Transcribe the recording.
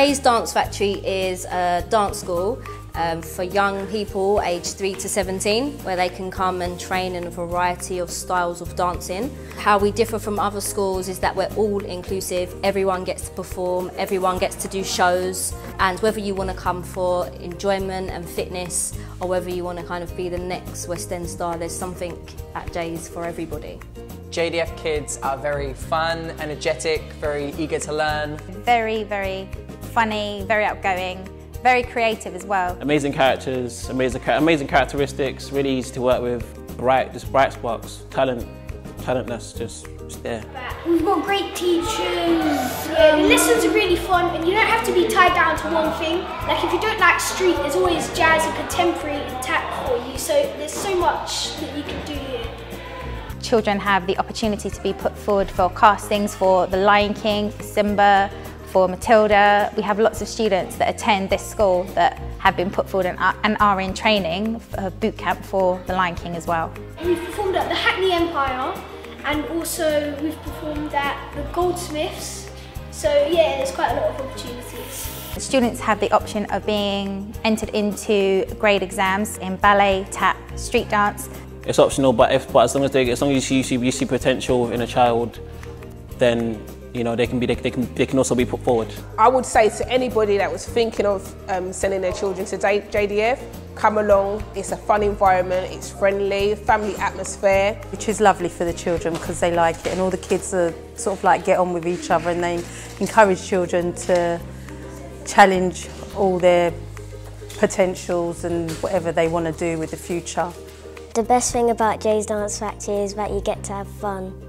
Jay's Dance Factory is a dance school for young people aged 3 to 17, where they can come and train in a variety of styles of dancing. How we differ from other schools is that we're all inclusive, everyone gets to perform, everyone gets to do shows, and whether you want to come for enjoyment and fitness or whether you want to kind of be the next West End star, there's something at Jay's for everybody. JDF kids are very fun, energetic, very eager to learn. Very, very funny, very outgoing, very creative as well. Amazing characters, amazing characteristics, really easy to work with, bright sparks, talentless, just there. We've got great teachers, the lessons are really fun and you don't have to be tied down to one thing. Like if you don't like street, there's always jazz and contemporary and tap for you, so there's so much that you can do here. Children have the opportunity to be put forward for castings for The Lion King, for Simba, for Matilda. We have lots of students that attend this school that have been put forward and are in training for boot camp for The Lion King as well. We've performed at the Hackney Empire and also we've performed at the Goldsmiths. So yeah, there's quite a lot of opportunities. Students have the option of being entered into grade exams in ballet, tap, street dance. It's optional, but as long as you see potential in a child, then you know they can also be put forward. I would say to anybody that was thinking of sending their children to JDF, come along. It's a fun environment, it's friendly, family atmosphere. Which is lovely for the children because they like it and all the kids are sort of like get on with each other and they encourage children to challenge all their potentials and whatever they want to do with the future. The best thing about Jay's Dance Factory is that you get to have fun.